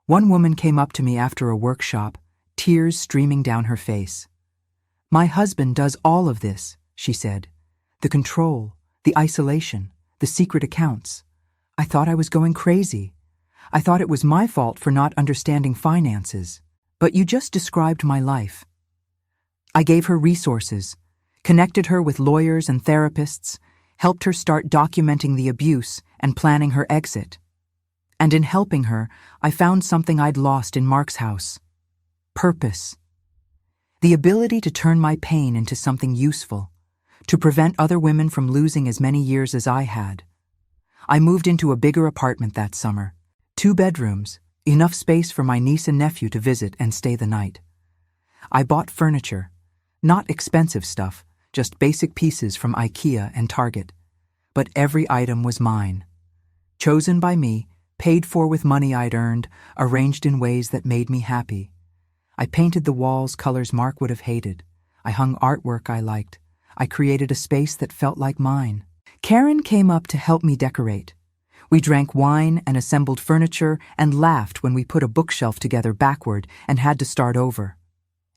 One woman came up to me after a workshop, tears streaming down her face. "My husband does all of this," she said. "The control, the isolation, the secret accounts. I thought I was going crazy. I thought it was my fault for not understanding finances. But you just described my life." I gave her resources, connected her with lawyers and therapists, helped her start documenting the abuse and planning her exit. And in helping her, I found something I'd lost in Mark's house: purpose. The ability to turn my pain into something useful, to prevent other women from losing as many years as I had. I moved into a bigger apartment that summer, 2 bedrooms, enough space for my niece and nephew to visit and stay the night. I bought furniture, not expensive stuff, just basic pieces from IKEA and Target. But every item was mine. Chosen by me, paid for with money I'd earned, arranged in ways that made me happy. I painted the walls colors Mark would have hated. I hung artwork I liked. I created a space that felt like mine. Karen came up to help me decorate. We drank wine and assembled furniture and laughed when we put a bookshelf together backward and had to start over.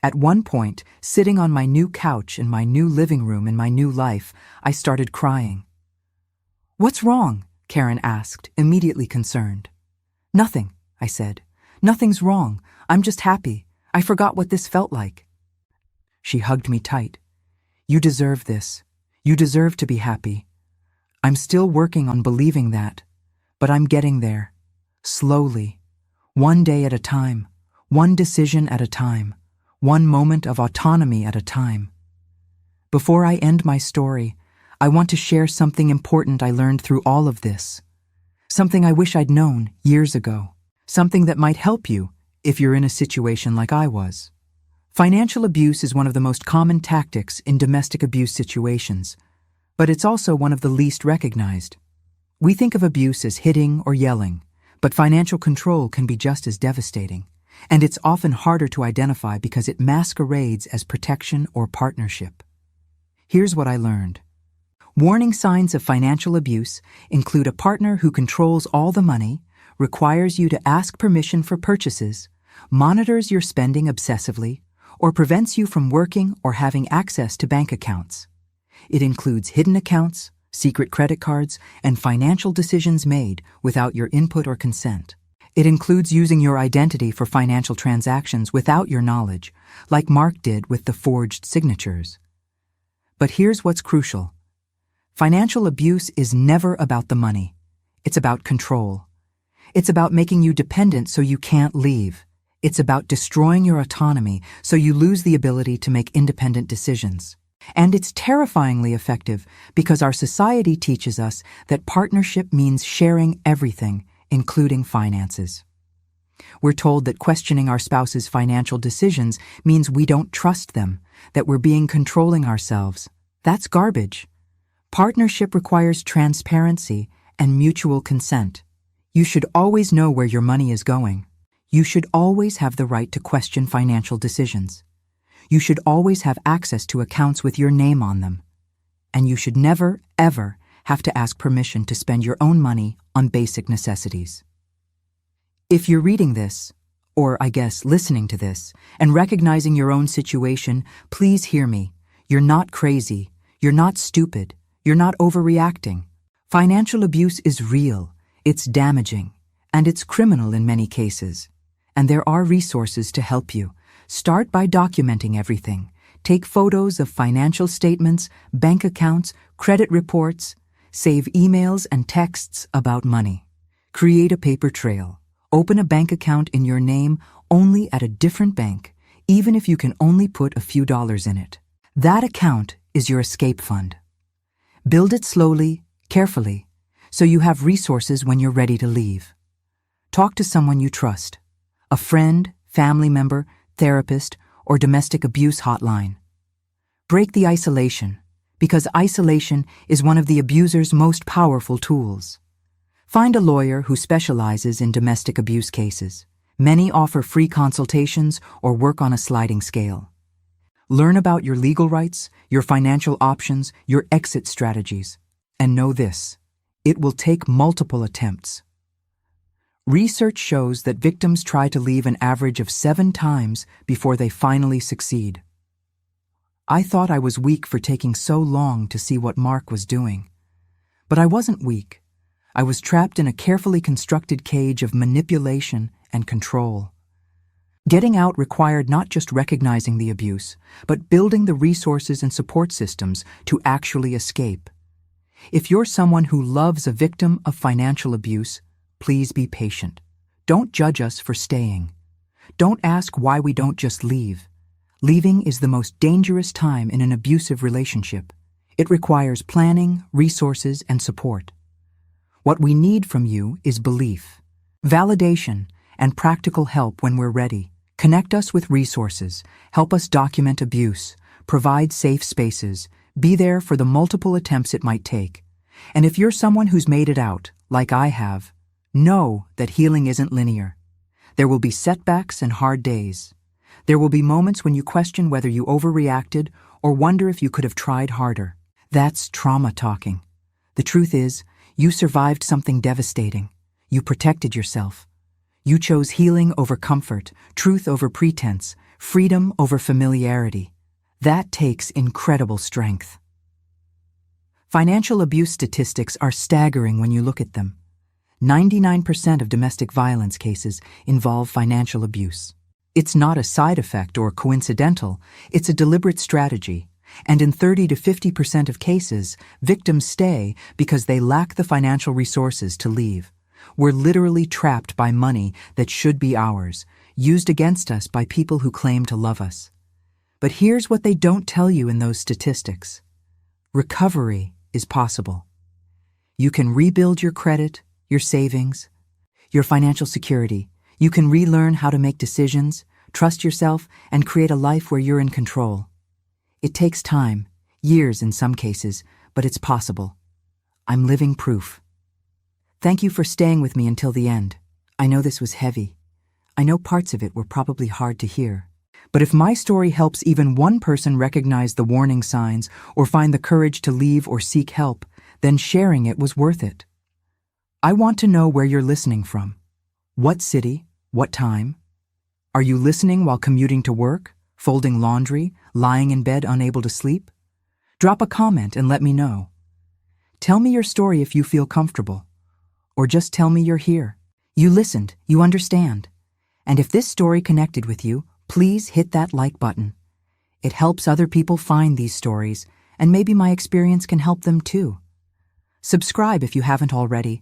At one point, sitting on my new couch in my new living room in my new life, I started crying. "What's wrong?" Karen asked, immediately concerned. "Nothing," I said. "Nothing's wrong. I'm just happy. I forgot what this felt like." She hugged me tight. "You deserve this. You deserve to be happy. I'm still working on believing that, but I'm getting there. Slowly. One day at a time. One decision at a time. One moment of autonomy at a time." Before I end my story, I want to share something important I learned through all of this. Something I wish I'd known years ago. Something that might help you if you're in a situation like I was. Financial abuse is one of the most common tactics in domestic abuse situations, but it's also one of the least recognized. We think of abuse as hitting or yelling, but financial control can be just as devastating. And it's often harder to identify because it masquerades as protection or partnership. Here's what I learned. Warning signs of financial abuse include a partner who controls all the money, requires you to ask permission for purchases, monitors your spending obsessively, or prevents you from working or having access to bank accounts. It includes hidden accounts, secret credit cards, and financial decisions made without your input or consent. It includes using your identity for financial transactions without your knowledge, like Mark did with the forged signatures. But here's what's crucial. Financial abuse is never about the money. It's about control. It's about making you dependent so you can't leave. It's about destroying your autonomy so you lose the ability to make independent decisions. And it's terrifyingly effective because our society teaches us that partnership means sharing everything, including finances. We're told that questioning our spouse's financial decisions means we don't trust them, that we're being controlling ourselves. That's garbage. Partnership requires transparency and mutual consent. You should always know where your money is going. You should always have the right to question financial decisions. You should always have access to accounts with your name on them. And you should never, ever have to ask permission to spend your own money on basic necessities. If you're reading this, or I guess listening to this, and recognizing your own situation, please hear me. You're not crazy. You're not stupid. You're not overreacting. Financial abuse is real, it's damaging, and it's criminal in many cases. And there are resources to help you. Start by documenting everything. Take photos of financial statements, bank accounts, credit reports. Save emails and texts about money. Create a paper trail. Open a bank account in your name only at a different bank, even if you can only put a few dollars in it. That account is your escape fund. Build it slowly, carefully, so you have resources when you're ready to leave. Talk to someone you trust, a friend, family member, therapist, or domestic abuse hotline. Break the isolation, because isolation is one of the abuser's most powerful tools. Find a lawyer who specializes in domestic abuse cases. Many offer free consultations or work on a sliding scale. Learn about your legal rights, your financial options, your exit strategies. And know this: it will take multiple attempts. Research shows that victims try to leave an average of 7 times before they finally succeed. I thought I was weak for taking so long to see what Mark was doing. But I wasn't weak. I was trapped in a carefully constructed cage of manipulation and control. Getting out required not just recognizing the abuse, but building the resources and support systems to actually escape. If you're someone who loves a victim of financial abuse, please be patient. Don't judge us for staying. Don't ask why we don't just leave. Leaving is the most dangerous time in an abusive relationship. It requires planning, resources, and support. What we need from you is belief, validation, and practical help when we're ready. Connect us with resources, help us document abuse, provide safe spaces, be there for the multiple attempts it might take. And if you're someone who's made it out, like I have, know that healing isn't linear. There will be setbacks and hard days. There will be moments when you question whether you overreacted or wonder if you could have tried harder. That's trauma talking. The truth is, you survived something devastating. You protected yourself. You chose healing over comfort, truth over pretense, freedom over familiarity. That takes incredible strength. Financial abuse statistics are staggering when you look at them. 99% of domestic violence cases involve financial abuse. It's not a side effect or coincidental, it's a deliberate strategy. And in 30 to 50% of cases, victims stay because they lack the financial resources to leave. We're literally trapped by money that should be ours, used against us by people who claim to love us. But here's what they don't tell you in those statistics. Recovery is possible. You can rebuild your credit, your savings, your financial security. You can relearn how to make decisions, trust yourself, and create a life where you're in control. It takes time, years in some cases, but it's possible. I'm living proof. Thank you for staying with me until the end. I know this was heavy. I know parts of it were probably hard to hear. But if my story helps even one person recognize the warning signs or find the courage to leave or seek help, then sharing it was worth it. I want to know where you're listening from. What city? What time? Are you listening while commuting to work, folding laundry, lying in bed unable to sleep? Drop a comment and let me know. Tell me your story if you feel comfortable. Or just tell me you're here. You listened, you understand. And if this story connected with you, please hit that like button. It helps other people find these stories, and maybe my experience can help them too. Subscribe if you haven't already.